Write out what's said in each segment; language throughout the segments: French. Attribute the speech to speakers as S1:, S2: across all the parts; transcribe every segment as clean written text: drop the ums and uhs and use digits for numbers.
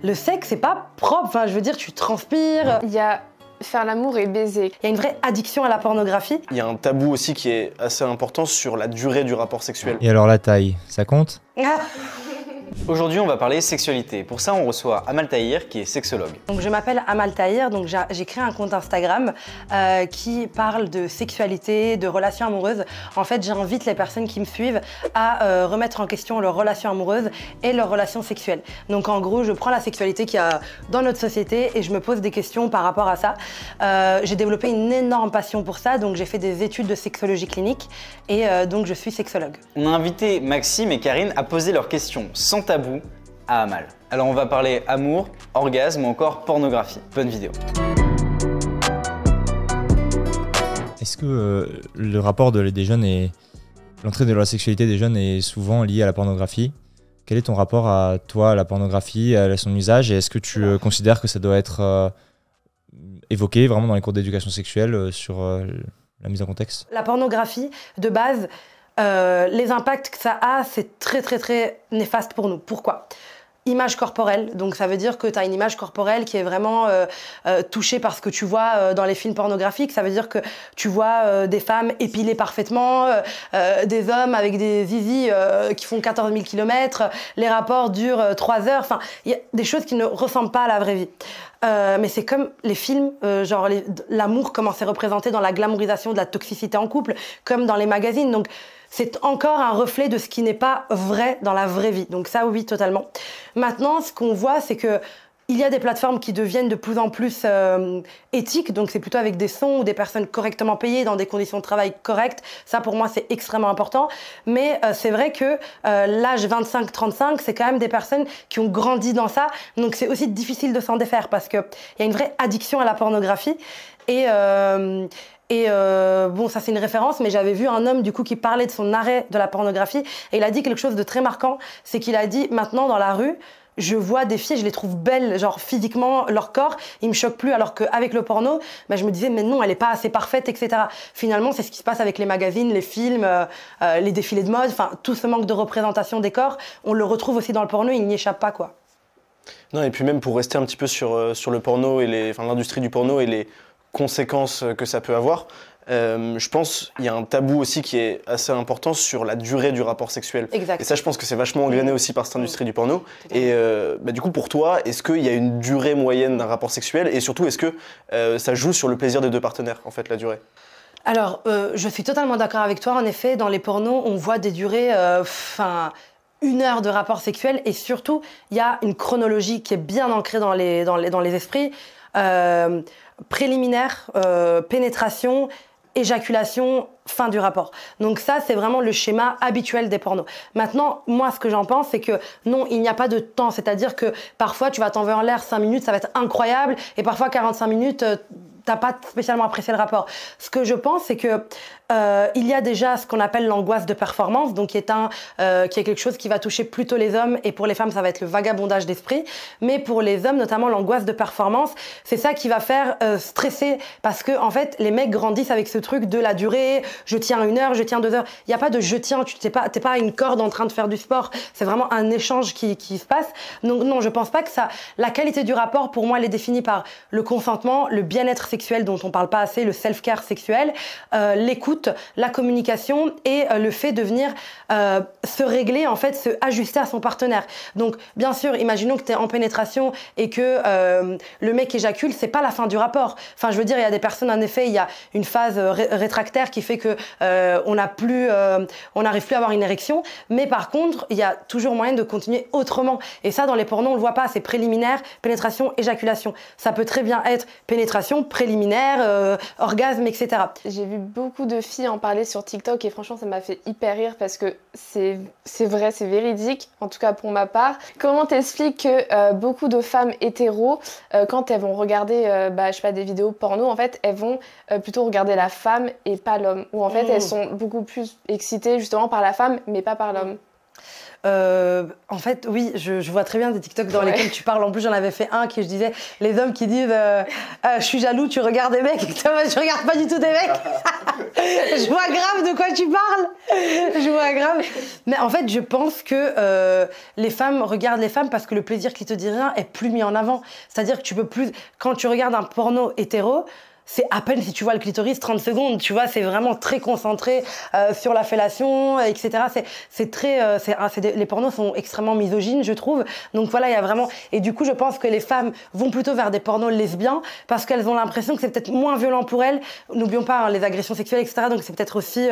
S1: Le sexe, c'est pas propre, enfin, je veux dire, tu transpires.
S2: Il y a faire l'amour et baiser.
S1: Il y a une vraie addiction à la pornographie.
S3: Il y a un tabou aussi qui est assez important sur la durée du rapport sexuel.
S4: Et alors la taille, ça compte?
S5: Aujourd'hui, on va parler sexualité. Pour ça, on reçoit Amal Tahir, qui est sexologue.
S1: Donc, je m'appelle Amal Tahir, donc j'ai créé un compte Instagram qui parle de sexualité, de relations amoureuses. En fait, j'invite les personnes qui me suivent à remettre en question leurs relations amoureuses et leurs relations sexuelles. Donc, en gros, je prends la sexualité qu'il y a dans notre société et je me pose des questions par rapport à ça. J'ai développé une énorme passion pour ça, donc j'ai fait des études de sexologie clinique et donc je suis sexologue.
S5: On a invité Maxime et Karine à poser leurs questions sans tabou à Amal. Alors on va parler amour, orgasme ou encore pornographie. Bonne vidéo.
S4: Est-ce que le rapport des jeunes et l'entrée de la sexualité des jeunes est souvent liée à la pornographie? Quel est ton rapport à toi, à la pornographie, à son usage, et est-ce que tu considères que ça doit être évoqué vraiment dans les cours d'éducation sexuelle sur la mise en contexte?
S1: La pornographie, de base, les impacts que ça a, c'est très néfaste pour nous. Pourquoi? Image corporelle, donc ça veut dire que tu as une image corporelle qui est vraiment touchée par ce que tu vois dans les films pornographiques. Ça veut dire que tu vois des femmes épilées parfaitement, des hommes avec des zizis qui font 14 000 km, les rapports durent 3 heures, enfin, il y a des choses qui ne ressemblent pas à la vraie vie. Mais c'est comme les films, genre l'amour, comment c'est représenté dans la glamourisation de la toxicité en couple, comme dans les magazines. Donc c'est encore un reflet de ce qui n'est pas vrai dans la vraie vie. Donc ça, oui, totalement. Maintenant, ce qu'on voit, c'est que il y a des plateformes qui deviennent de plus en plus éthiques, donc c'est plutôt avec des sons ou des personnes correctement payées dans des conditions de travail correctes. Ça, pour moi, c'est extrêmement important. Mais c'est vrai que l'âge 25-35, c'est quand même des personnes qui ont grandi dans ça. Donc c'est aussi difficile de s'en défaire parce qu'il y a une vraie addiction à la pornographie. Bon, ça c'est une référence, mais j'avais vu un homme du coup qui parlait de son arrêt de la pornographie et il a dit quelque chose de très marquant, c'est qu'il a dit maintenant dans la rue, je vois des filles, je les trouve belles, genre physiquement, leur corps, ils me choquent plus, alors qu'avec le porno, bah, je me disais mais non, elle est pas assez parfaite, etc. Finalement, c'est ce qui se passe avec les magazines, les films, les défilés de mode, enfin tout ce manque de représentation des corps, on le retrouve aussi dans le porno, il n'y échappe pas quoi.
S3: Non, et puis même pour rester un petit peu sur le porno et l'industrie du porno et les conséquences que ça peut avoir, je pense qu'il y a un tabou aussi qui est assez important sur la durée du rapport sexuel.
S1: Exact.
S3: Et ça, je pense que c'est vachement engrainé aussi par cette industrie du porno. Et du coup, pour toi, est-ce qu'il y a une durée moyenne d'un rapport sexuel? Et surtout, est-ce que ça joue sur le plaisir des deux partenaires, en fait, la durée?
S1: Alors, je suis totalement d'accord avec toi. En effet, dans les pornos, on voit des durées... 1 heure de rapport sexuel. Et surtout, il y a une chronologie qui est bien ancrée dans les esprits. Préliminaire, pénétration, éjaculation, fin du rapport. Donc ça, c'est vraiment le schéma habituel des pornos. Maintenant, moi, ce que j'en pense, c'est que non, il n'y a pas de temps. C'est-à-dire que parfois, tu vas t'envoyer en l'air 5 minutes, ça va être incroyable. Et parfois, 45 minutes, t'as pas spécialement apprécié le rapport. Ce que je pense, c'est que il y a déjà ce qu'on appelle l'angoisse de performance, donc qui est quelque chose qui va toucher plutôt les hommes, et pour les femmes, ça va être le vagabondage d'esprit. Mais pour les hommes, notamment l'angoisse de performance, c'est ça qui va faire stresser, parce que en fait, les mecs grandissent avec ce truc de la durée. Je tiens 1 heure, je tiens 2 heures. Il y a pas de je tiens. T'es pas à une corde en train de faire du sport. C'est vraiment un échange qui se passe. Donc non, je pense pas que ça. La qualité du rapport, pour moi, elle est définie par le consentement, le bien-être sexuel dont on parle pas assez, le self-care sexuel, l'écoute, la communication et le fait de venir se régler, en fait, se ajuster à son partenaire. Donc, bien sûr, imaginons que tu es en pénétration et que le mec éjacule, c'est pas la fin du rapport. Enfin, je veux dire, il y a des personnes, en effet, il y a une phase rétractaire qui fait que on n'arrive plus à avoir une érection, mais par contre, il y a toujours moyen de continuer autrement. Et ça, dans les pornos, on le voit pas, c'est préliminaire, pénétration, éjaculation. Ça peut très bien être pénétration, préliminaire, orgasme, etc.
S2: J'ai vu beaucoup de filles en parler sur TikTok et franchement ça m'a fait hyper rire parce que c'est vrai, c'est véridique, en tout cas pour ma part. Comment t'expliques que beaucoup de femmes hétéros, quand elles vont regarder je sais pas, des vidéos porno, en fait elles vont plutôt regarder la femme et pas l'homme, ou en fait elles sont beaucoup plus excitées justement par la femme mais pas par l'homme?
S1: En fait, oui, je vois très bien des TikTok dans lesquels tu parles. En plus, j'en avais fait un qui, je disais, les hommes qui disent je suis jaloux, tu regardes des mecs. Je regarde pas du tout des mecs. Je vois grave de quoi tu parles. Je vois grave. Mais en fait, je pense que les femmes regardent les femmes parce que le plaisir clitoridien est plus mis en avant. C'est-à-dire que tu peux plus... Quand tu regardes un porno hétéro, c'est à peine si tu vois le clitoris 30 secondes, tu vois, c'est vraiment très concentré sur la fellation, etc. Les pornos sont extrêmement misogynes, je trouve. Donc voilà, il y a vraiment... Et du coup, je pense que les femmes vont plutôt vers des pornos lesbiens parce qu'elles ont l'impression que c'est peut-être moins violent pour elles. N'oublions pas les agressions sexuelles, etc. Donc c'est peut-être aussi...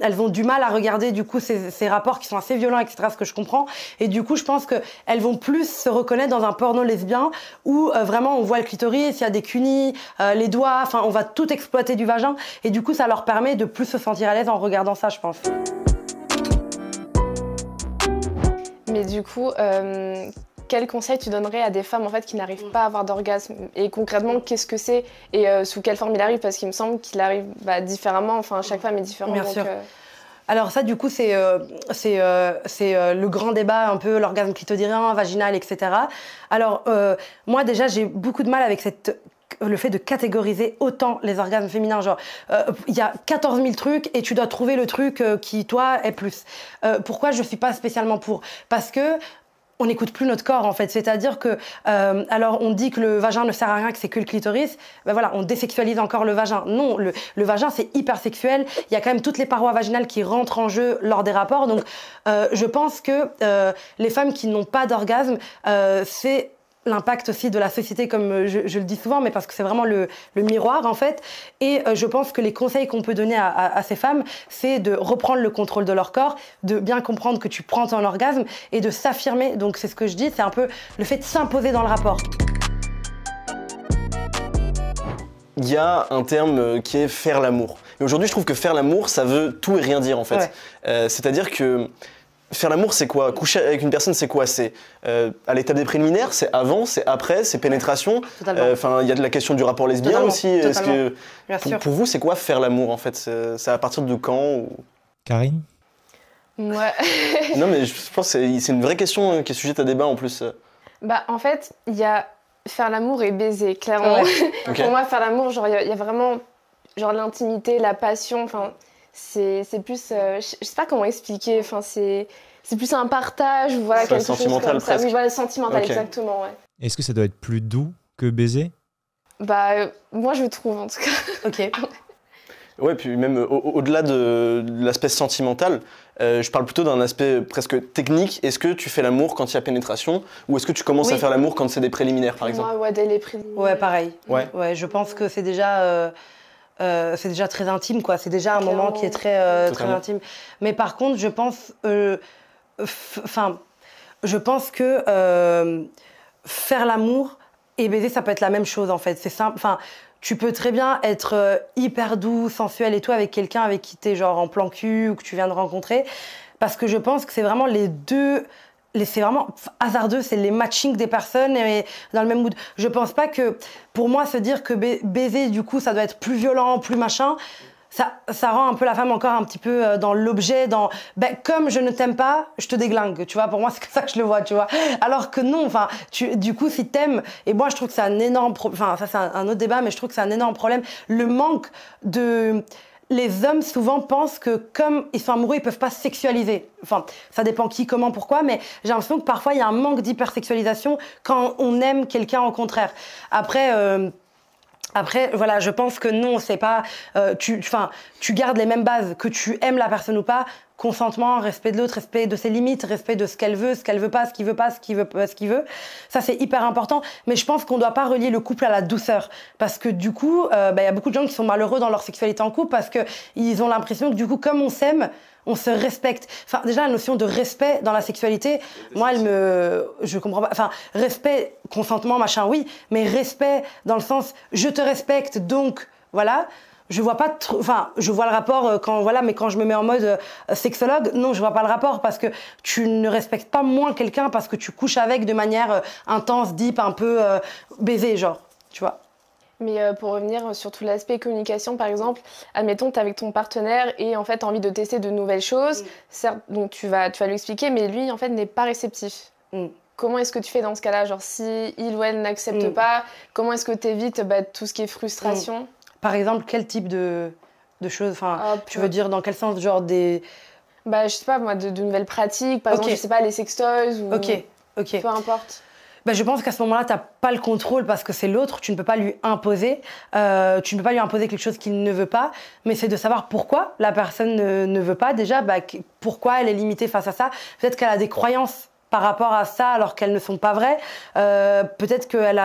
S1: elles ont du mal à regarder du coup ces rapports qui sont assez violents, etc. Ce que je comprends. Et du coup, je pense que elles vont plus se reconnaître dans un porno lesbien où vraiment on voit le clitoris, il y a des cunis, les doigts, enfin on va tout exploiter du vagin. Et du coup, ça leur permet de plus se sentir à l'aise en regardant ça, je pense.
S2: Mais du coup, quel conseil tu donnerais à des femmes en fait qui n'arrivent pas à avoir d'orgasme? Et concrètement, qu'est-ce que c'est et sous quelle forme il arrive? Parce qu'il me semble qu'il arrive différemment. Enfin, chaque femme est différente.
S1: Bien sûr. Alors ça, du coup, c'est le grand débat, un peu l'orgasme clitoridien, vaginal, etc. Alors moi déjà, j'ai beaucoup de mal avec le fait de catégoriser autant les orgasmes féminins. Genre, il y a 14 000 trucs et tu dois trouver le truc qui, toi, est plus. Pourquoi je suis pas spécialement pour? Parce que on n'écoute plus notre corps en fait, c'est-à-dire que alors on dit que le vagin ne sert à rien, que c'est que le clitoris, ben voilà, on désexualise encore le vagin. Non, le vagin c'est hyper sexuel, il y a quand même toutes les parois vaginales qui rentrent en jeu lors des rapports, donc je pense que les femmes qui n'ont pas d'orgasme, c'est l'impact aussi de la société, comme je le dis souvent, mais parce que c'est vraiment le miroir en fait. Et je pense que les conseils qu'on peut donner à ces femmes, c'est de reprendre le contrôle de leur corps, de bien comprendre que tu prends ton orgasme et de s'affirmer. Donc c'est ce que je dis, c'est un peu le fait de s'imposer dans le rapport.
S3: Il y a un terme qui est faire l'amour. Mais aujourd'hui, je trouve que faire l'amour, ça veut tout et rien dire en fait. Ouais. C'est-à-dire que faire l'amour, c'est quoi? Coucher avec une personne, c'est quoi? C'est à l'étape des préliminaires, c'est avant, c'est après, c'est pénétration. Enfin, il y a de la question du rapport lesbien aussi. Est-ce que pour vous, c'est quoi faire l'amour en fait? C'est à partir de quand ou...
S4: Karine?
S2: Ouais.
S3: Non, mais je pense que c'est une vraie question qui est sujette à débat en plus.
S2: Bah, en fait, il y a faire l'amour et baiser, clairement. Ouais. Okay. Pour moi, faire l'amour, genre, il y a vraiment genre l'intimité, la passion. Enfin, c'est plus, je sais pas comment expliquer. Enfin, c'est plus un partage, voilà, quelque chose comme ça. Oui, voilà, sentimental, okay. Exactement, ouais.
S4: Est-ce que ça doit être plus doux que baiser?
S2: Bah, moi, je trouve, en tout cas.
S1: Ok.
S3: Ouais, puis même au-delà de l'aspect sentimental, je parle plutôt d'un aspect presque technique. Est-ce que tu fais l'amour quand il y a pénétration ou est-ce que tu commences à faire l'amour quand c'est des préliminaires, par exemple?
S2: Ouais, dès les préliminaires.
S1: Ouais, pareil.
S3: Ouais,
S1: je pense que c'est déjà très intime, quoi. C'est déjà un moment qui est très intime. Mais par contre, je pense, je pense que faire l'amour et baiser, ça peut être la même chose, en fait. C'est simple. Enfin, tu peux très bien être hyper doux, sensuel et tout avec quelqu'un avec qui t'es genre en plan cul ou que tu viens de rencontrer. Parce que je pense que c'est vraiment les deux... C'est vraiment hasardeux, c'est les matchings des personnes et dans le même mood. Je pense pas que, pour moi, se dire que baiser, du coup, ça doit être plus violent, plus machin, ça rend un peu la femme encore un petit peu dans l'objet, dans comme je ne t'aime pas, je te déglingue, tu vois. Pour moi, c'est comme ça que je le vois, tu vois. Alors que non, enfin, du coup, si t'aimes, et moi, je trouve que c'est un énorme problème, enfin, ça, c'est un autre débat, mais je trouve que c'est un énorme problème, le manque de... Les hommes souvent pensent que comme ils sont amoureux, ils peuvent pas sexualiser. Enfin, ça dépend qui, comment, pourquoi, mais j'ai l'impression que parfois il y a un manque d'hypersexualisation quand on aime quelqu'un au contraire. Après, voilà, je pense que non, c'est pas... tu gardes les mêmes bases, que tu aimes la personne ou pas, consentement, respect de l'autre, respect de ses limites, respect de ce qu'elle veut pas, ce qu'il veut pas, ce qu'il veut. Ça, c'est hyper important. Mais je pense qu'on doit pas relier le couple à la douceur. Parce que du coup, y a beaucoup de gens qui sont malheureux dans leur sexualité en couple parce qu'ils ont l'impression que du coup, comme on s'aime, on se respecte. Enfin, déjà, la notion de respect dans la sexualité, moi, je comprends pas. Enfin, respect, consentement, machin, oui. Mais respect dans le sens, je te respecte, donc, voilà. Je vois pas trop, enfin, je vois le rapport mais quand je me mets en mode sexologue, non, je vois pas le rapport parce que tu ne respectes pas moins quelqu'un parce que tu couches avec de manière intense, deep, un peu baiser, genre, tu vois.
S2: Mais pour revenir sur tout l'aspect communication, par exemple, admettons que tu es avec ton partenaire et en fait, tu as envie de tester de nouvelles choses. Certes, donc tu vas lui expliquer, mais lui, en fait, n'est pas réceptif. Comment est-ce que tu fais dans ce cas-là? Genre, si il ou elle n'accepte pas, comment est-ce que tu évites tout ce qui est frustration?
S1: Par exemple, quel type de choses? Enfin, tu veux dire dans quel sens? Genre des...
S2: je sais pas, moi, de nouvelles pratiques. Par exemple, je sais pas, les sextoys ou...
S1: Ok.
S2: Peu importe.
S1: Je pense qu'à ce moment-là, tu n'as pas le contrôle parce que c'est l'autre. Tu ne peux pas lui imposer. Tu ne peux pas lui imposer quelque chose qu'il ne veut pas. Mais c'est de savoir pourquoi la personne ne veut pas. Déjà, pourquoi elle est limitée face à ça. Peut-être qu'elle a des croyances par rapport à ça alors qu'elles ne sont pas vraies. Peut-être qu'elle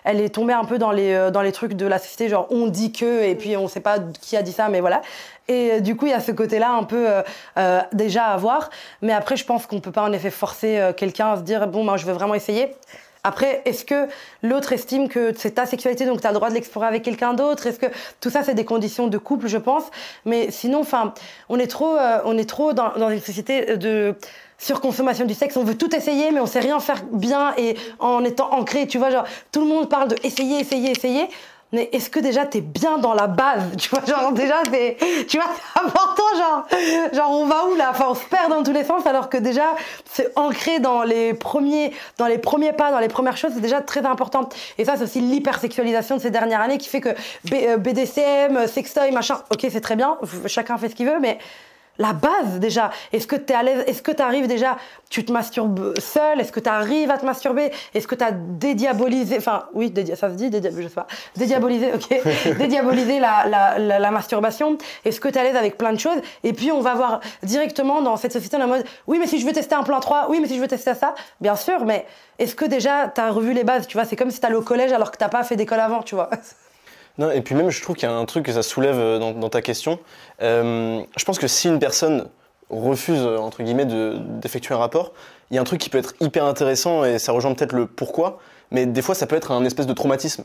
S1: est tombée un peu dans les trucs de la société, genre on dit que, et puis on ne sait pas qui a dit ça, mais voilà. Et du coup, il y a ce côté-là un peu déjà à voir. Mais après, je pense qu'on ne peut pas en effet forcer quelqu'un à se dire « bon, moi, je veux vraiment essayer ». Après, est-ce que l'autre estime que c'est ta sexualité, donc tu as le droit de l'explorer avec quelqu'un d'autre? Est-ce que tout ça, c'est des conditions de couple, je pense. Mais sinon, on est trop dans une société de surconsommation du sexe. On veut tout essayer, mais on sait rien faire bien et en étant ancré. Tu vois, genre, tout le monde parle de essayer. Mais est-ce que déjà t'es bien dans la base? Tu vois, genre déjà c'est important, genre on va où là? Enfin, on se perd dans tous les sens alors que déjà c'est ancré dans les premiers pas, dans les premières choses, c'est déjà très important. Et ça, c'est aussi l'hypersexualisation de ces dernières années qui fait que BDSM, sextoy, machin, ok, c'est très bien, chacun fait ce qu'il veut, mais la base déjà, est-ce que tu es à l'aise? Est-ce que tu arrives déjà, tu te masturbes seul? Est-ce que tu arrives à te masturber? Est-ce que tu as dédiabolisé, enfin oui, ça se dit, je sais pas, dédiabolisé, ok, dédiabolisé la masturbation? Est-ce que tu es à l'aise avec plein de choses? Et puis on va voir directement dans cette société en mode, oui mais si je veux tester un plan 3, oui mais si je veux tester ça, bien sûr, mais est-ce que déjà tu as revu les bases? Tu vois, c'est comme si tu allais au collège alors que tu n'as pas fait d'école avant, tu vois.
S3: Non, et puis même, je trouve qu'il y a un truc que ça soulève dans ta question. Je pense que si une personne refuse, entre guillemets, d'effectuer un rapport, il y a un truc qui peut être hyper intéressant et ça rejoint peut-être le pourquoi, mais des fois, ça peut être un espèce de traumatisme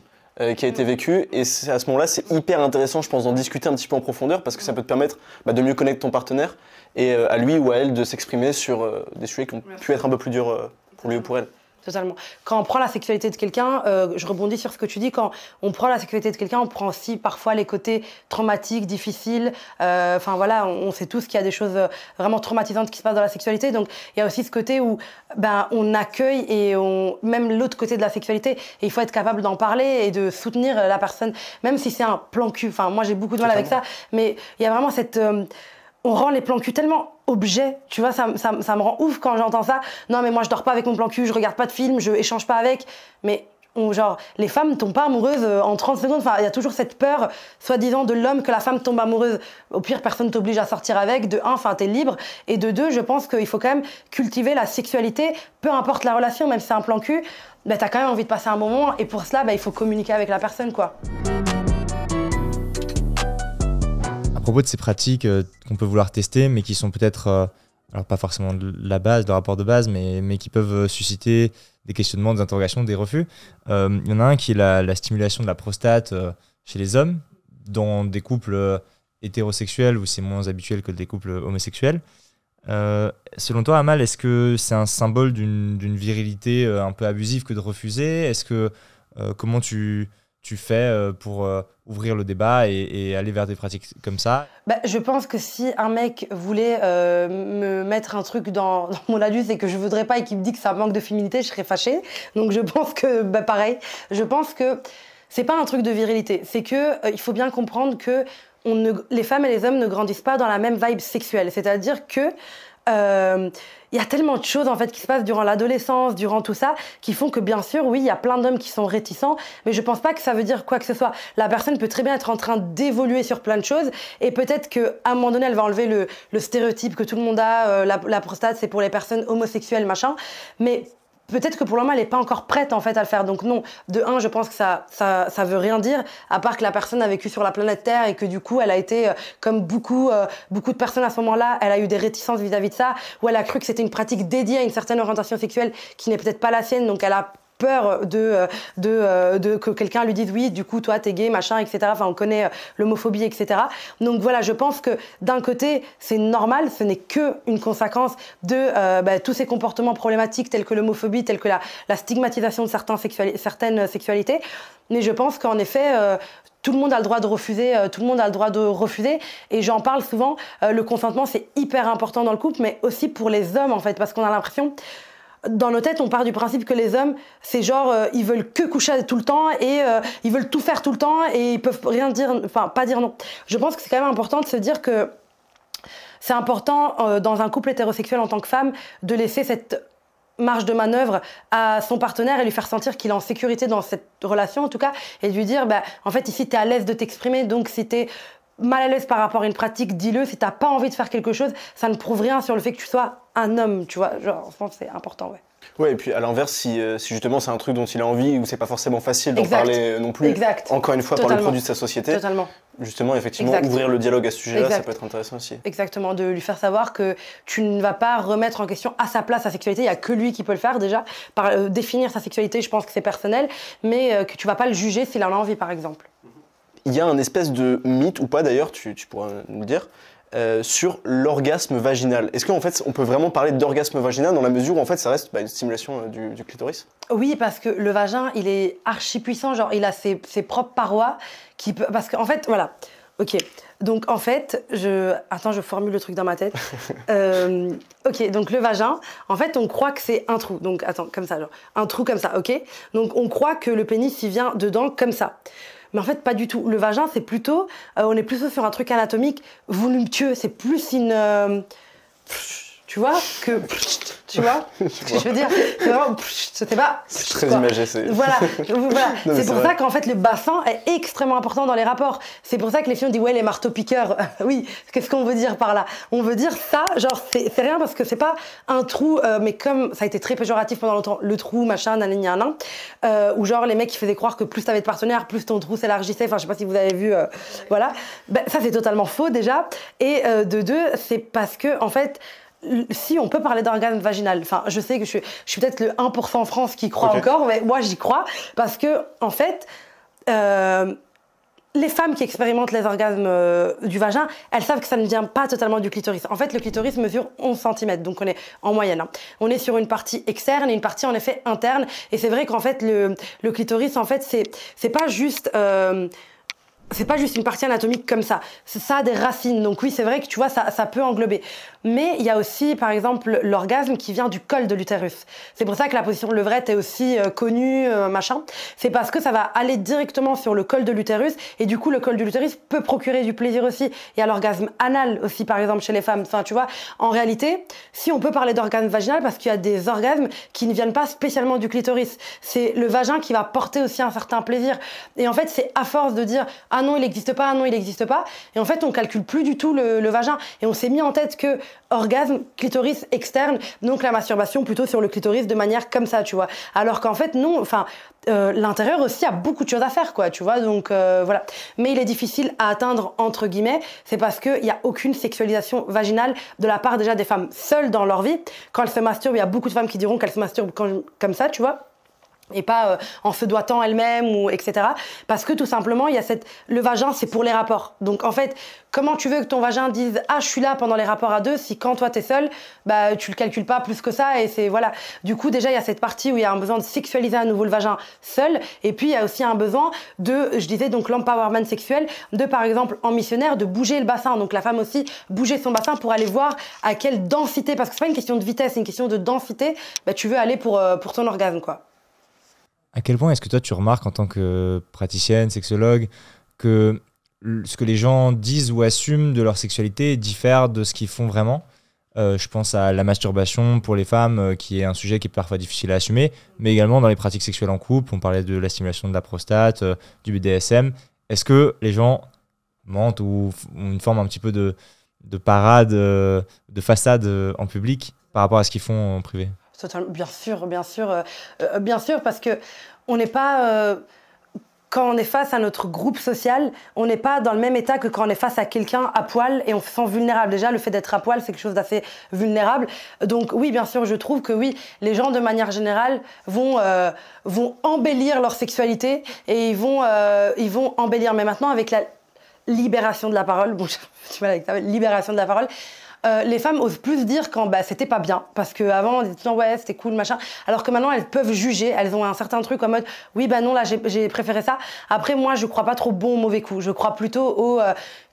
S3: qui a été vécu et à ce moment-là, c'est hyper intéressant, je pense, d'en discuter un petit peu en profondeur parce que ça peut te permettre de mieux connaître ton partenaire et à lui ou à elle de s'exprimer sur des sujets qui ont pu être un peu plus durs pour lui ou pour elle.
S1: Totalement. Quand on prend la sexualité de quelqu'un, je rebondis sur ce que tu dis, quand on prend la sexualité de quelqu'un, on prend aussi parfois les côtés traumatiques, difficiles. Enfin voilà, on sait tous qu'il y a des choses vraiment traumatisantes qui se passent dans la sexualité. Donc il y a aussi ce côté où on accueille et même l'autre côté de la sexualité. Et il faut être capable d'en parler et de soutenir la personne, même si c'est un plan cul. Enfin moi j'ai beaucoup de mal avec ça, mais il y a vraiment cette... on rend les plans cul tellement objets, tu vois, ça me rend ouf quand j'entends ça. Non mais moi je dors pas avec mon plan cul, je regarde pas de film, je échange pas avec. Mais genre, les femmes tombent pas amoureuses en 30 secondes. Enfin, il y a toujours cette peur, soi-disant, de l'homme que la femme tombe amoureuse. Au pire, personne t'oblige à sortir avec. De un, t'es libre. Et de deux, je pense qu'il faut quand même cultiver la sexualité, peu importe la relation, même si c'est un plan cul, t'as quand même envie de passer un bon moment. Et pour cela, il faut communiquer avec la personne, quoi.
S4: À propos de ces pratiques qu'on peut vouloir tester, mais qui sont peut-être, alors pas forcément la base, le rapport de base, mais qui peuvent susciter des questionnements, des interrogations, des refus. Il y en a un qui est la stimulation de la prostate chez les hommes, dans des couples hétérosexuels où c'est moins habituel que des couples homosexuels. Selon toi, Amal, est-ce que c'est un symbole d'une virilité un peu abusive que de refuser? Est-ce que comment tu fais pour ouvrir le débat et aller vers des pratiques comme ça?
S1: Je pense que si un mec voulait me mettre un truc dans mon anus et que je voudrais pas et qu'il me dit que ça manque de féminité, je serais fâchée. Donc je pense que, pareil, je pense que c'est pas un truc de virilité. C'est que il faut bien comprendre que les femmes et les hommes ne grandissent pas dans la même vibe sexuelle. C'est-à-dire que il y a tellement de choses en fait qui se passent durant l'adolescence, durant tout ça, qui font que bien sûr, oui, il y a plein d'hommes qui sont réticents, mais je pense pas que ça veut dire quoi que ce soit. La personne peut très bien être en train d'évoluer sur plein de choses, et peut-être que à un moment donné, elle va enlever le stéréotype que tout le monde a, la prostate, c'est pour les personnes homosexuelles, machin, mais peut-être que pour le moment, elle n'est pas encore prête en fait à le faire. Donc non, de un, je pense que ça veut rien dire, à part que la personne a vécu sur la planète Terre et que du coup, elle a été, comme beaucoup de personnes à ce moment-là, elle a eu des réticences vis-à-vis de ça, ou elle a cru que c'était une pratique dédiée à une certaine orientation sexuelle qui n'est peut-être pas la sienne, donc elle a peur de que quelqu'un lui dise oui, du coup, toi, t'es gay, machin, etc. Enfin, on connaît l'homophobie, etc. Donc voilà, je pense que d'un côté, c'est normal, ce n'est qu'une conséquence de tous ces comportements problématiques tels que l'homophobie, tels que la stigmatisation de certaines sexualités. Mais je pense qu'en effet, tout le monde a le droit de refuser, et j'en parle souvent, le consentement, c'est hyper important dans le couple, mais aussi pour les hommes, en fait, parce qu'on a l'impression... Dans nos têtes, on part du principe que les hommes, c'est genre, ils veulent que coucher tout le temps et ils veulent tout faire tout le temps et ils peuvent rien dire, enfin, pas dire non. Je pense que c'est quand même important de se dire que c'est important dans un couple hétérosexuel en tant que femme de laisser cette marge de manœuvre à son partenaire et lui faire sentir qu'il est en sécurité dans cette relation, en tout cas, et de lui dire, en fait, ici, t'es à l'aise de t'exprimer, donc si t'es mal à l'aise par rapport à une pratique, dis-le. Si t'as pas envie de faire quelque chose, ça ne prouve rien sur le fait que tu sois un homme, tu vois. Genre, je pense que c'est important, ouais.
S3: Ouais, et puis à l'inverse, si justement c'est un truc dont il a envie ou c'est pas forcément facile d'en parler non plus, encore une fois, par le produit de sa société, justement, effectivement, ouvrir le dialogue à ce sujet-là, ça peut être intéressant aussi.
S1: Exactement, de lui faire savoir que tu ne vas pas remettre en question à sa place sa sexualité, il n'y a que lui qui peut le faire déjà. Définir sa sexualité, je pense que c'est personnel, mais que tu vas pas le juger s'il en a envie, par exemple.
S3: Il y a un espèce de mythe, ou pas d'ailleurs, tu pourras nous le dire, sur l'orgasme vaginal. Est-ce qu'en fait, on peut vraiment parler d'orgasme vaginal dans la mesure où en fait, ça reste une stimulation du clitoris?
S1: Oui, parce que le vagin, il est archi puissant, genre il a ses propres parois qui peut... Parce qu'en fait, voilà, ok. Donc en fait, Attends, je formule le truc dans ma tête. Ok, donc le vagin, en fait, on croit que c'est un trou. Donc attends, comme ça, genre un trou comme ça, ok. Donc on croit que le pénis, il vient dedans comme ça. Mais en fait, pas du tout. Le vagin, c'est plutôt... on est plutôt sur un truc anatomique voluptueux. C'est plus une... tu vois que... Tu vois ce que je veux dire? C'est vraiment... C'était pas...
S3: C'est très imagé.
S1: Voilà. C'est pour ça qu'en fait, le bassin est extrêmement important dans les rapports. C'est pour ça que les filles ont dit, ouais, les marteaux-piqueurs. Oui, qu'est-ce qu'on veut dire par là? On veut dire ça, genre, c'est rien parce que c'est pas un trou, mais comme ça a été très péjoratif pendant longtemps, le trou, machin, nanana, où genre les mecs qui faisaient croire que plus t'avais de partenaires, plus ton trou s'élargissait. Enfin, je sais pas si vous avez vu, voilà. Ça, c'est totalement faux déjà. Et de deux, c'est parce que, en fait, si on peut parler d'orgasme vaginal, enfin je sais que je suis peut-être le 1% en France qui croit encore, mais moi j'y crois parce que en fait les femmes qui expérimentent les orgasmes du vagin, elles savent que ça ne vient pas totalement du clitoris. En fait, le clitoris mesure 11 cm, donc on est en moyenne. On est sur une partie externe et une partie en effet interne. Et c'est vrai qu'en fait le clitoris, en fait, c'est pas juste une partie anatomique comme ça. Ça a des racines. Donc oui, c'est vrai que tu vois, ça peut englober. Mais il y a aussi, par exemple, l'orgasme qui vient du col de l'utérus. C'est pour ça que la position de levrette est aussi connue, machin. C'est parce que ça va aller directement sur le col de l'utérus. Et du coup, le col de l'utérus peut procurer du plaisir aussi. Il y a l'orgasme anal aussi, par exemple, chez les femmes. Enfin, tu vois, en réalité, si on peut parler d'orgasme vaginal, parce qu'il y a des orgasmes qui ne viennent pas spécialement du clitoris. C'est le vagin qui va porter aussi un certain plaisir. Et en fait, c'est à force de dire « Ah non, il n'existe pas, ah non, il n'existe pas ». Et en fait, on calcule plus du tout le vagin. Et on s'est mis en tête que orgasme, clitoris externe, donc la masturbation plutôt sur le clitoris de manière comme ça, tu vois. Alors qu'en fait, non, enfin, l'intérieur aussi a beaucoup de choses à faire, quoi, tu vois, donc voilà. Mais il est difficile à atteindre, entre guillemets, c'est parce qu'il n'y a aucune sexualisation vaginale de la part déjà des femmes seules dans leur vie. Quand elles se masturbent, il y a beaucoup de femmes qui diront qu'elles se masturbent comme ça, tu vois. Et pas en se doigtant elle-même ou etc. Parce que tout simplement, il y a le vagin, c'est pour les rapports. Donc en fait, comment tu veux que ton vagin dise « Ah, je suis là pendant les rapports à deux » si quand toi t'es seule, tu le calcules pas plus que ça et c'est voilà. Du coup, déjà, il y a cette partie où il y a un besoin de sexualiser à nouveau le vagin seul. Et puis, il y a aussi un besoin je disais donc l'empowerment sexuel, par exemple, en missionnaire, de bouger le bassin. Donc la femme aussi, bouger son bassin pour aller voir à quelle densité, parce que c'est pas une question de vitesse, c'est une question de densité, tu veux aller pour ton orgasme, quoi.
S4: À quel point est-ce que toi tu remarques en tant que praticienne, sexologue, que ce que les gens disent ou assument de leur sexualité diffère de ce qu'ils font vraiment? Je pense à la masturbation pour les femmes, qui est un sujet qui est parfois difficile à assumer, mais également dans les pratiques sexuelles en couple, on parlait de la stimulation de la prostate, du BDSM. Est-ce que les gens mentent ou ont une forme un petit peu de parade, de façade en public par rapport à ce qu'ils font en privé?
S1: Bien sûr, parce que on n'est pas quand on est face à notre groupe social, on n'est pas dans le même état que quand on est face à quelqu'un à poil et on se sent vulnérable. Déjà, le fait d'être à poil, c'est quelque chose d'assez vulnérable. Donc oui, bien sûr, je trouve que oui, les gens, de manière générale, vont embellir leur sexualité et ils vont embellir. Mais maintenant, avec la libération de la parole, bon, tu vois, avec la libération de la parole, les femmes osent plus dire quand c'était pas bien, parce qu'avant on disait toujours ouais c'était cool machin, alors que maintenant elles peuvent juger, elles ont un certain truc en mode oui non là j'ai préféré ça. Après moi je crois pas trop bon ou mauvais coup, je crois plutôt au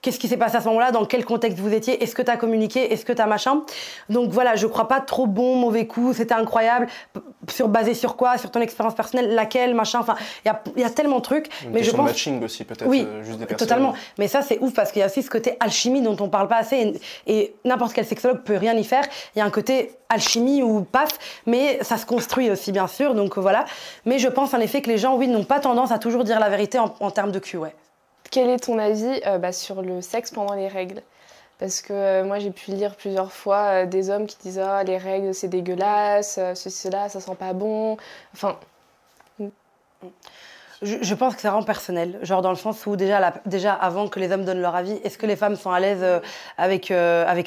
S1: qu'est-ce qui s'est passé à ce moment-là, dans quel contexte vous étiez, est-ce que t'as communiqué, est-ce que t'as machin. Donc voilà, je crois pas trop bon mauvais coup, c'était incroyable, basé sur quoi, sur ton expérience personnelle, laquelle machin, enfin il y a tellement de trucs.
S3: Mais je pense de matching aussi peut-être,
S1: oui,
S3: juste des personnes.
S1: Totalement, mais ça c'est ouf parce qu'il y a aussi ce côté alchimie dont on parle pas assez et n'importe quel sexologue peut rien y faire. Il y a un côté alchimie ou paf, mais ça se construit aussi bien sûr, donc voilà. Mais je pense en effet que les gens, oui, n'ont pas tendance à toujours dire la vérité en termes de cul, ouais.
S2: Quel est ton avis sur le sexe pendant les règles? Parce que moi j'ai pu lire plusieurs fois des hommes qui disent « les règles c'est dégueulasse, cela ça sent pas bon », enfin...
S1: Je pense que c'est vraiment personnel, genre dans le sens où déjà avant que les hommes donnent leur avis, est-ce que les femmes sont à l'aise avec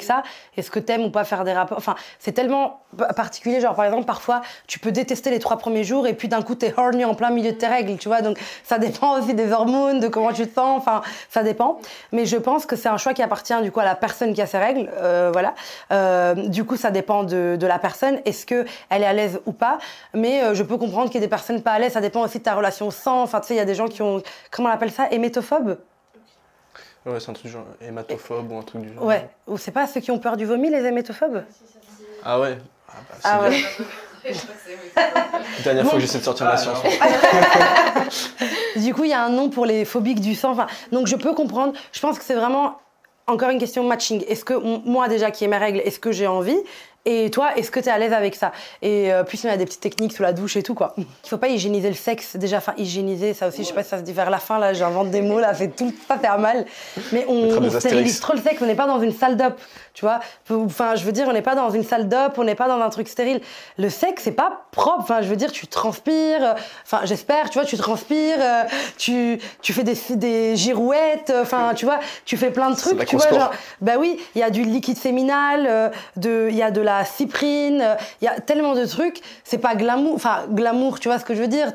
S1: ça? Est-ce que t'aimes ou pas faire des rapports? Enfin, c'est tellement particulier, genre par exemple parfois tu peux détester les 3 premiers jours et puis d'un coup t'es horny en plein milieu de tes règles, tu vois, donc ça dépend aussi des hormones, de comment tu te sens, enfin ça dépend. Mais je pense que c'est un choix qui appartient du coup à la personne qui a ses règles, voilà. Du coup ça dépend de la personne, est-ce que elle est à l'aise ou pas, mais je peux comprendre qu'il y ait des personnes pas à l'aise, ça dépend aussi de ta relation au sang. Enfin, tu sais, il y a des gens qui ont, comment on appelle ça, hémétophobes?
S3: Ouais, c'est un truc genre hématophobe ou un truc du genre.
S1: Ouais, ou c'est pas ceux qui ont peur du vomi, les hémétophobes?
S3: Ah ouais.
S1: Ah ouais.
S3: Dernière fois que j'essaie de sortir ma science.
S1: Du coup, il y a un nom pour les phobiques du sang. Enfin, donc je peux comprendre. Je pense que c'est vraiment encore une question de matching. Est-ce que moi déjà qui ai mes règles, est-ce que j'ai envie? Et toi, est-ce que tu es à l'aise avec ça? Et puis, il y a des petites techniques sous la douche et tout, quoi. Il faut pas hygiéniser le sexe, déjà. Enfin, hygiéniser, ça aussi, je sais pas si ça se dit vers la fin, là, j'invente des mots, là, fait tout ça faire mal. Mais on stérilise trop le sexe, on n'est pas dans une salle d'op, tu vois. Enfin, je veux dire, on n'est pas dans une salle d'op, on n'est pas dans un truc stérile. Le sexe, c'est pas propre. Enfin, je veux dire, tu transpires, enfin, j'espère, tu vois, tu transpires, tu fais des girouettes, enfin, tu vois, tu fais plein de trucs, tu vois, genre, bah oui, il y a du liquide séminal, il y a de la cyprine, il y a tellement de trucs, c'est pas glamour, enfin glamour, tu vois ce que je veux dire,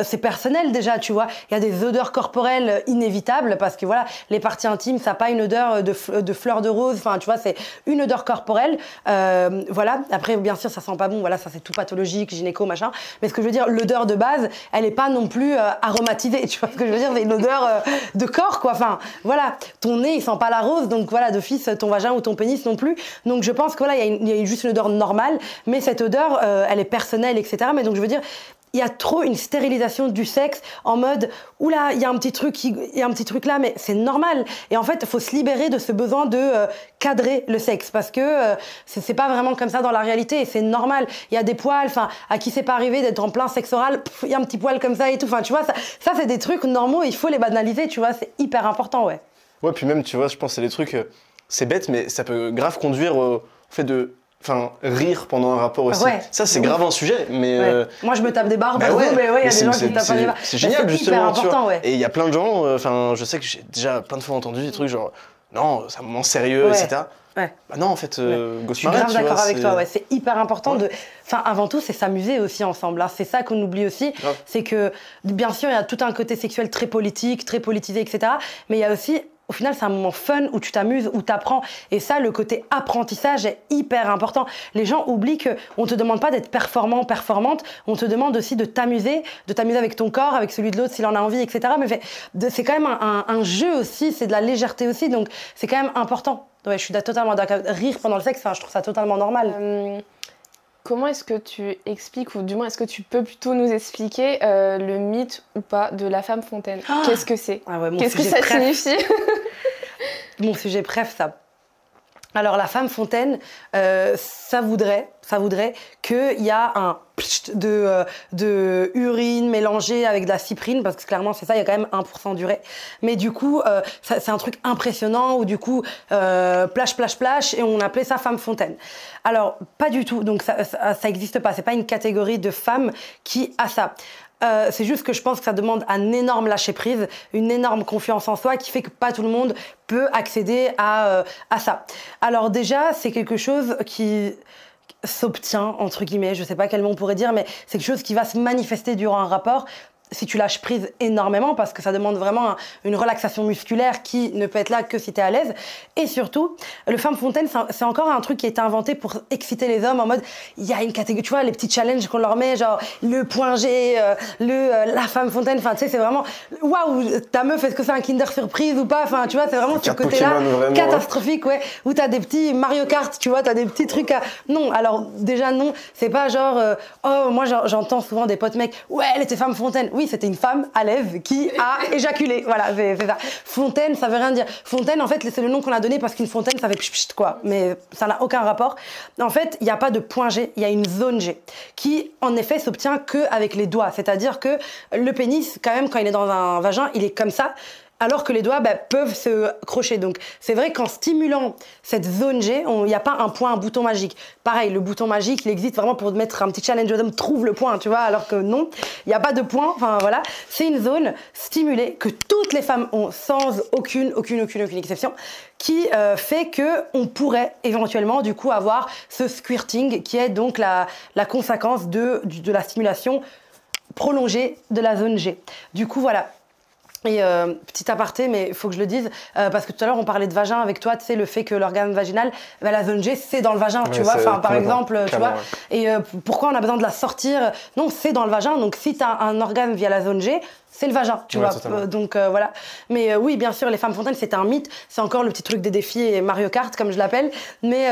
S1: c'est personnel déjà, tu vois, il y a des odeurs corporelles inévitables parce que voilà, les parties intimes, ça n'a pas une odeur de fleur de rose, enfin tu vois, c'est une odeur corporelle, voilà, après bien sûr ça sent pas bon, voilà, ça c'est tout pathologique, gynéco, machin, mais ce que je veux dire, l'odeur de base, elle est pas non plus aromatisée, tu vois ce que je veux dire, c'est une odeur de corps, quoi, enfin voilà, ton nez il sent pas la rose, donc voilà, d'office ton vagin ou ton pénis non plus, donc je pense que voilà, il y a juste une odeur normale, mais cette odeur, elle est personnelle, etc. Mais donc je veux dire, il y a trop une stérilisation du sexe en mode oula, il y a un petit truc là, mais c'est normal. Et en fait, il faut se libérer de ce besoin de cadrer le sexe parce que c'est pas vraiment comme ça dans la réalité et c'est normal. Il y a des poils, enfin, à qui c'est pas arrivé d'être en plein sexe oral, il y a un petit poil comme ça et tout. Enfin, tu vois, ça c'est des trucs normaux, il faut les banaliser, tu vois, c'est hyper important, ouais.
S3: Ouais, puis même, tu vois, je pense que c'est des trucs, c'est bête, mais ça peut grave conduire au fait de. Enfin, rire pendant un rapport aussi. Ouais, ça, c'est grave un sujet, mais... Ouais.
S1: Moi, je me tape des barres, mais il y a des gens qui tapent des barres.
S3: C'est génial, justement,
S1: important, tu vois.
S3: Ouais. Et il y a plein de gens, je sais que j'ai déjà plein de fois entendu des trucs genre, non, c'est un moment sérieux, etc. Ouais. Bah non, en fait,
S1: je suis grave d'accord avec toi, ouais. C'est hyper important de... Enfin, avant tout, c'est s'amuser aussi ensemble. Hein. C'est ça qu'on oublie aussi. Ouais. C'est que, bien sûr, il y a tout un côté sexuel très politique, très politisé, etc. Mais il y a aussi... Au final, c'est un moment fun où tu t'amuses, où tu apprends. Et ça, le côté apprentissage est hyper important. Les gens oublient qu'on ne te demande pas d'être performant, performante. On te demande aussi de t'amuser avec ton corps, avec celui de l'autre s'il en a envie, etc. Mais c'est quand même un jeu aussi, c'est de la légèreté aussi. Donc, c'est quand même important. Ouais, je suis totalement d'accord. Rire pendant le sexe, je trouve ça totalement normal.
S2: Comment est-ce que tu expliques, ou du moins est-ce que tu peux plutôt nous expliquer le mythe ou pas de la femme fontaine? Qu'est-ce que c'est? Qu'est-ce que ça signifie?
S1: Mon sujet préf, ça. Alors la femme fontaine, ça voudrait qu'il y a un de urine mélangée avec de la cyprine, parce que clairement c'est ça, il y a quand même 1% d'urée. Mais du coup, c'est un truc impressionnant où du coup, plash, et on appelait ça femme fontaine. Alors, pas du tout, donc ça existe pas, c'est pas une catégorie de femmes qui a ça. C'est juste que je pense que ça demande un énorme lâcher-prise, une énorme confiance en soi qui fait que pas tout le monde peut accéder à ça. Alors déjà, c'est quelque chose qui s'obtient, entre guillemets, je sais pas quel mot on pourrait dire, mais c'est quelque chose qui va se manifester durant un rapport si tu lâches prise énormément, parce que ça demande vraiment une relaxation musculaire qui ne peut être là que si tu es à l'aise. Et surtout, le femme fontaine, c'est encore un truc qui a été inventé pour exciter les hommes en mode, il y a une catégorie, tu vois, les petits challenges qu'on leur met, genre le point G, la femme fontaine, enfin tu sais, c'est vraiment, waouh, ta meuf, est-ce que c'est un Kinder Surprise ou pas, enfin tu vois, c'est vraiment ce côté-là catastrophique, ouais, où t'as des petits Mario Kart, tu vois, t'as des petits trucs à... Non, alors déjà non, c'est pas genre, oh, moi j'entends souvent des potes mecs, ouais, elle était femme fontaine. Oui, c'était une femme à l'aise qui a éjaculé. Voilà, c'est ça. Fontaine, ça veut rien dire. Fontaine, en fait, c'est le nom qu'on a donné parce qu'une fontaine, ça fait pchit, quoi. Mais ça n'a aucun rapport. En fait, il n'y a pas de point G, il y a une zone G qui, en effet, s'obtient qu'avec les doigts. C'est-à-dire que le pénis, quand même, quand il est dans un vagin, il est comme ça. Alors que les doigts peuvent se crocher. Donc, c'est vrai qu'en stimulant cette zone G, il n'y a pas un point, un bouton magique. Pareil, le bouton magique, il existe vraiment pour mettre un petit challenge aux hommes, trouve le point, tu vois, alors que non, il n'y a pas de point. Enfin, voilà. C'est une zone stimulée que toutes les femmes ont sans aucune exception, qui fait qu'on pourrait éventuellement, du coup, avoir ce squirting qui est donc la conséquence de la stimulation prolongée de la zone G. Du coup, voilà. Et petit aparté, mais il faut que je le dise, parce que tout à l'heure on parlait de vagin avec toi, tu sais, le fait que l'organe vaginal, la zone G, c'est dans le vagin, tu vois, enfin par exemple, tu vois. Et pourquoi on a besoin de la sortir? Non, c'est dans le vagin, donc si tu as un organe via la zone G, c'est le vagin, tu vois. Donc voilà. Mais oui, bien sûr, les femmes fontaines, c'est un mythe. C'est encore le petit truc des défis et Mario Kart, comme je l'appelle. Mais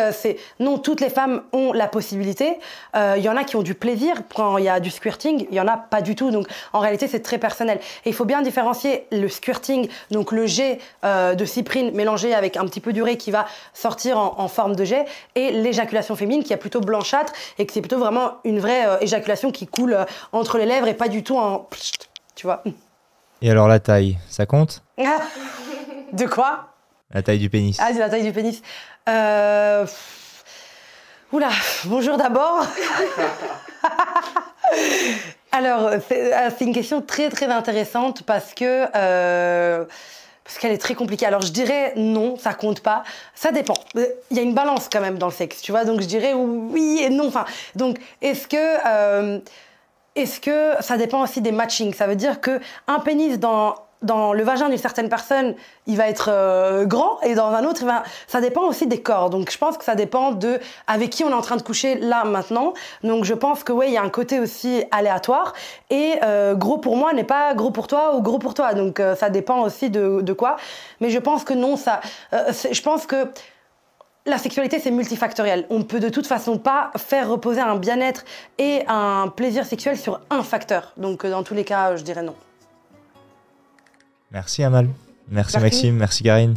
S1: non, toutes les femmes ont la possibilité. Il y en a qui ont du plaisir quand il y a du squirting. Il y en a pas du tout. Donc en réalité, c'est très personnel. Et il faut bien différencier le squirting, donc le jet de cyprine mélangé avec un petit peu d'urée qui va sortir en forme de jet, et l'éjaculation féminine qui est plutôt blanchâtre et que c'est plutôt vraiment une vraie éjaculation qui coule entre les lèvres et pas du tout en... Tu vois.
S4: Et alors la taille, ça compte?
S1: De quoi?
S4: La taille du pénis.
S1: Ah, c'est la taille du pénis. Oula, bonjour d'abord. Alors, c'est une question très très intéressante parce qu'elle est très compliquée. Alors je dirais non, ça compte pas. Ça dépend. Il y a une balance quand même dans le sexe, tu vois. Donc je dirais oui et non. Enfin, donc est-ce que ça dépend aussi des matchings? Ça veut dire que un pénis dans le vagin d'une certaine personne, il va être grand, et dans un autre, ça dépend aussi des corps. Donc je pense que ça dépend de avec qui on est en train de coucher là maintenant. Donc je pense que ouais, il y a un côté aussi aléatoire. Et gros pour moi n'est pas gros pour toi ou gros pour toi. Donc ça dépend aussi de quoi. Mais je pense que non, je pense que la sexualité, c'est multifactoriel. On ne peut de toute façon pas faire reposer un bien-être et un plaisir sexuel sur un facteur. Donc, dans tous les cas, je dirais non.
S4: Merci Amal. Merci Maxime. Merci Karine.